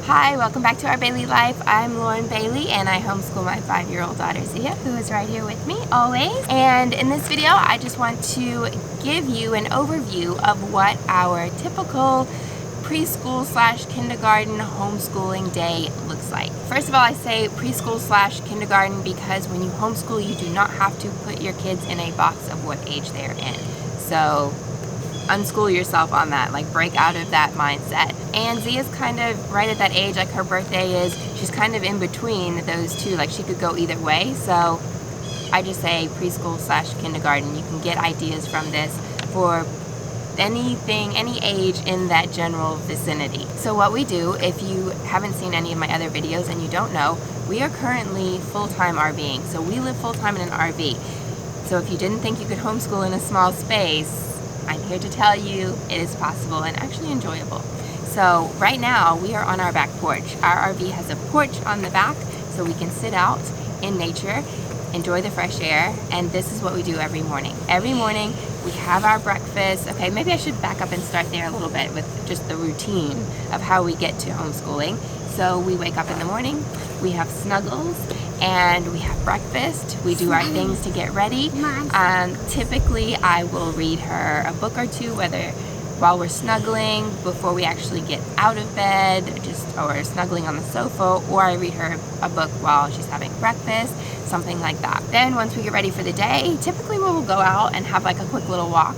Hi, welcome back to Our Bailey Life. I'm Lauren Bailey and I homeschool my 5-year-old daughter Zia, who is right here with me always. And in this video, I just want to give you an overview of what our typical preschool / kindergarten homeschooling day looks like. First of all, I say preschool / kindergarten because when you homeschool, you do not have to put your kids in a box of what age they're in. So unschool yourself on that, like break out of that mindset. And Zia's kind of right at that age, like her birthday is, she's kind of in between those two, like she could go either way. So I just say preschool / kindergarten. You can get ideas from this for anything, any age in that general vicinity. So what we do, if you haven't seen any of my other videos and you don't know, we are currently full-time RVing. So we live full-time in an RV. So if you didn't think you could homeschool in a small space, I'm here to tell you it is possible and actually enjoyable. So right now we are on our back porch. Our RV has a porch on the back so we can sit out in nature, enjoy the fresh air, and this is what we do every morning. Every morning we have our breakfast. Okay, maybe I should back up and start there a little bit with just the routine of how we get to homeschooling. So we wake up in the morning, we have snuggles, and we have breakfast. We do our things to get ready. Typically, I will read her a book or two, whether while we're snuggling, before we actually get out of bed, or snuggling on the sofa, or I read her a book while she's having breakfast, something like that. Then once we get ready for the day, typically we'll go out and have like a quick little walk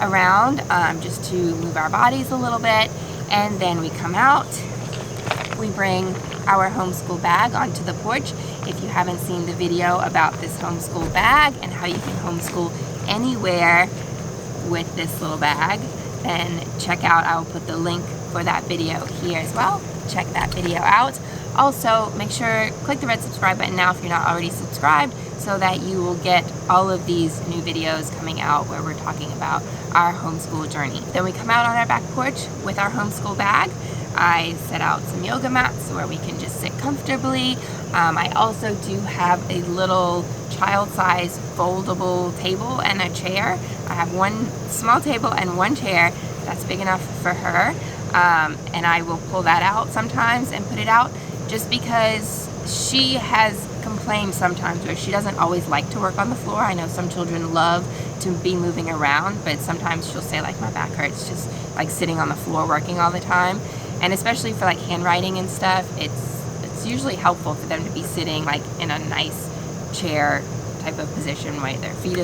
around, just to move our bodies a little bit, and then we come out. We bring our homeschool bag onto the porch. If you haven't seen the video about this homeschool bag and how you can homeschool anywhere with this little bag, then check out, I'll put the link for that video here as well. Check that video out. Also, make sure, click the red subscribe button now if you're not already subscribed, so that you will get all of these new videos coming out where we're talking about our homeschool journey. Then we come out on our back porch with our homeschool bag. I set out some yoga mats where we can just sit comfortably. I also do have a little child-size foldable table and a chair. I have one small table and one chair that's big enough for her, and I will pull that out sometimes and put it out just because she has complained sometimes where she doesn't always like to work on the floor. I know some children love to be moving around, but sometimes she'll say like my back hurts just like sitting on the floor working all the time. And especially for like handwriting and stuff, it's usually helpful for them to be sitting like in a nice chair type of position where their feet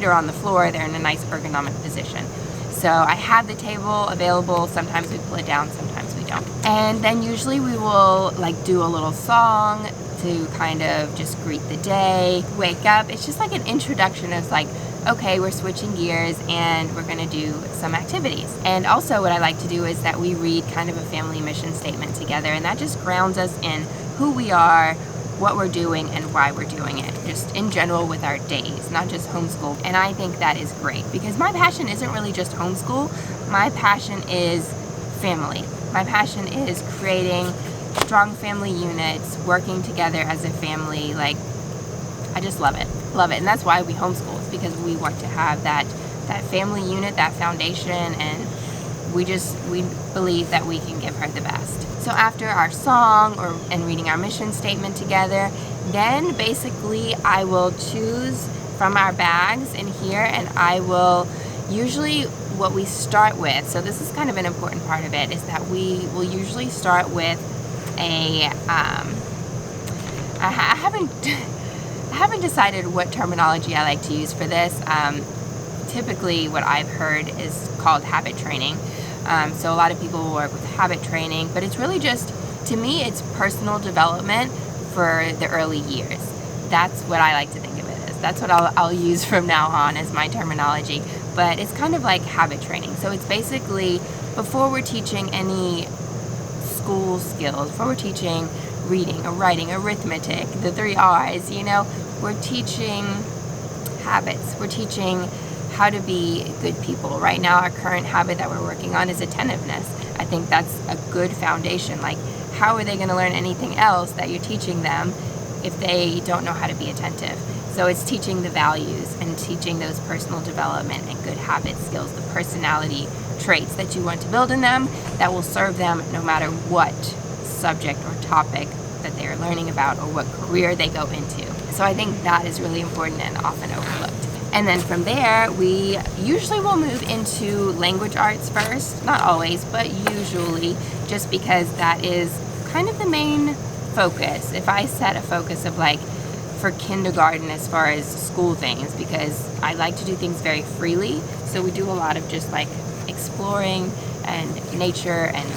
are on the floor, they're in a nice ergonomic position. So I have the table available. Sometimes we pull it down, sometimes we don't. And then usually we will like do a little song to kind of just greet the day, wake up. It's just like an introduction of like, okay, we're switching gears and we're gonna do some activities. And also what I like to do is that we read kind of a family mission statement together, and that just grounds us in who we are, what we're doing, and why we're doing it, just in general with our days, not just homeschool. And I think that is great because my passion isn't really just homeschool. My passion is family. My passion is creating strong family units, working together as a family. Like, I just love it. Love it. And that's why we homeschool. It's because we want to have that family unit, that foundation, and we believe that we can give her the best. So after our song and reading our mission statement together, then basically I will choose from our bags in here, and I will usually what we start with. So this is kind of an important part of it, is that we will usually start with I haven't decided what terminology I like to use for this. Typically what I've heard is called habit training. So a lot of people will work with habit training, but it's really just, to me, it's personal development for the early years. That's what I like to think of it as. That's what I'll use from now on as my terminology. But it's kind of like habit training. So it's basically before we're teaching any school skills, before we're teaching reading or writing, arithmetic, the 3 R's, you know, we're teaching habits. We're teaching how to be good people. Right now, our current habit that we're working on is attentiveness. I think that's a good foundation. Like, how are they going to learn anything else that you're teaching them if they don't know how to be attentive? So it's teaching the values and teaching those personal development and good habit skills, the personality traits that you want to build in them that will serve them no matter what subject or topic that they are learning about or what career they go into. So I think that is really important and often overlooked. And then from there, we usually will move into language arts first. Not always, but usually, just because that is kind of the main focus. If I set a focus of like for kindergarten as far as school things, because I like to do things very freely. So we do a lot of just like exploring and nature and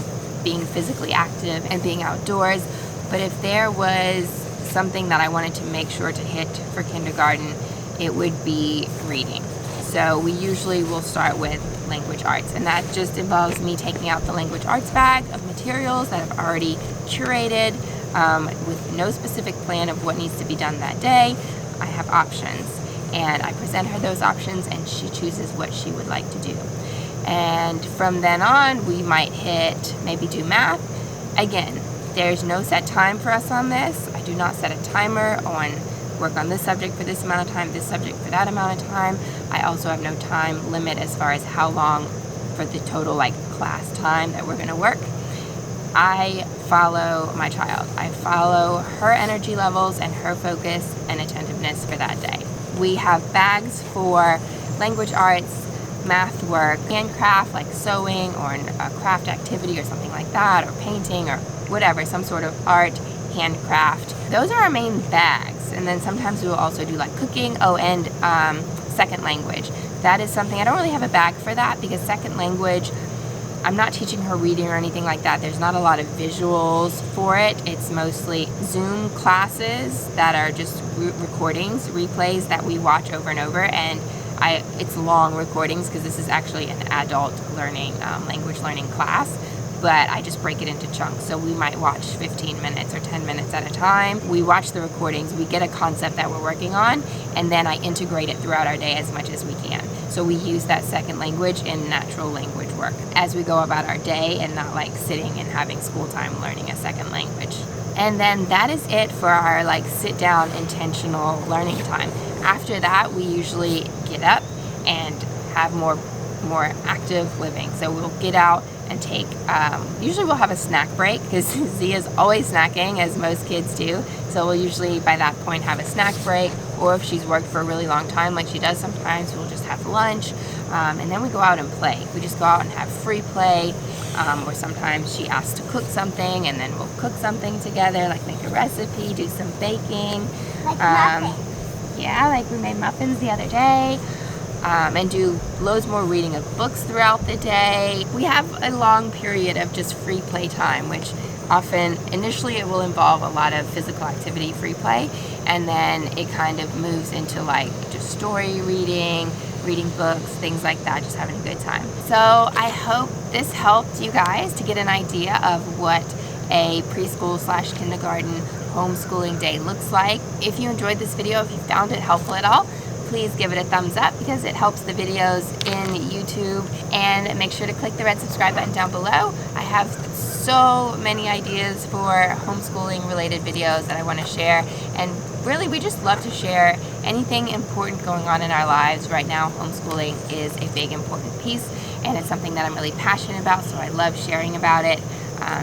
being physically active and being outdoors. But if there was something that I wanted to make sure to hit for kindergarten, it would be reading. So we usually will start with language arts, and that just involves me taking out the language arts bag of materials that I've already curated with no specific plan of what needs to be done that day. I have options, and I present her those options, and she chooses what she would like to do. And from then on, we might hit, maybe do math. Again, there's no set time for us on this. I do not set a timer on work on this subject for this amount of time, this subject for that amount of time. I also have no time limit as far as how long for the total like class time that we're gonna work. I follow my child. I follow her energy levels and her focus and attentiveness for that day. We have bags for language arts, math work, handcraft like sewing or a craft activity or something like that, or painting or whatever, some sort of art, handcraft. Those are our main bags. And then sometimes we will also do like cooking. Oh, and second language. That is something, I don't really have a bag for that because second language, I'm not teaching her reading or anything like that. There's not a lot of visuals for it. It's mostly Zoom classes that are just recordings, replays that we watch over and over. And it's long recordings because this is actually an adult learning, language learning class. But I just break it into chunks. So we might watch 15 minutes or 10 minutes at a time. We watch the recordings, we get a concept that we're working on, and then I integrate it throughout our day as much as we can. So we use that second language in natural language work as we go about our day and not like sitting and having school time learning a second language. And then that is it for our like sit down intentional learning time. After that, we usually get up and have more active living. So we'll get out and take, usually we'll have a snack break because Zia's always snacking, as most kids do. So we'll usually by that point have a snack break, or if she's worked for a really long time like she does sometimes, we'll just have lunch, and then we go out and play. We just go out and have free play, or sometimes she asks to cook something and then we'll cook something together, like make a recipe, do some baking. Like muffins. Yeah, like we made muffins the other day. And do loads more reading of books throughout the day. We have a long period of just free play time, which often, initially it will involve a lot of physical activity, free play, and then it kind of moves into like just story reading, reading books, things like that, just having a good time. So I hope this helped you guys to get an idea of what a preschool / kindergarten homeschooling day looks like. If you enjoyed this video, if you found it helpful at all, please give it a thumbs up because it helps the videos in YouTube, and make sure to click the red subscribe button down below. I have so many ideas for homeschooling related videos that I want to share, and really we just love to share anything important going on in our lives. Right now homeschooling is a big important piece, and it's something that I'm really passionate about, so I love sharing about it.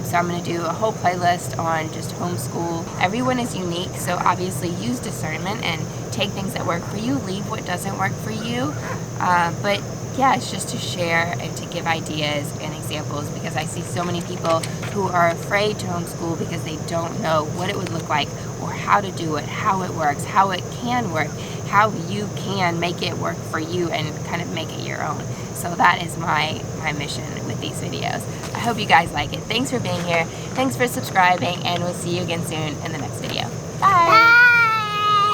So I'm going to do a whole playlist on just homeschool. Everyone is unique, so obviously use discernment and take things that work for you, leave what doesn't work for you. But yeah, it's just to share and to give ideas and examples, because I see so many people who are afraid to homeschool because they don't know what it would look like or how to do it, how it works, how it can work, how you can make it work for you and kind of make it your own. So that is my mission with these videos. I hope you guys like it. Thanks for being here. Thanks for subscribing, and we'll see you again soon in the next video.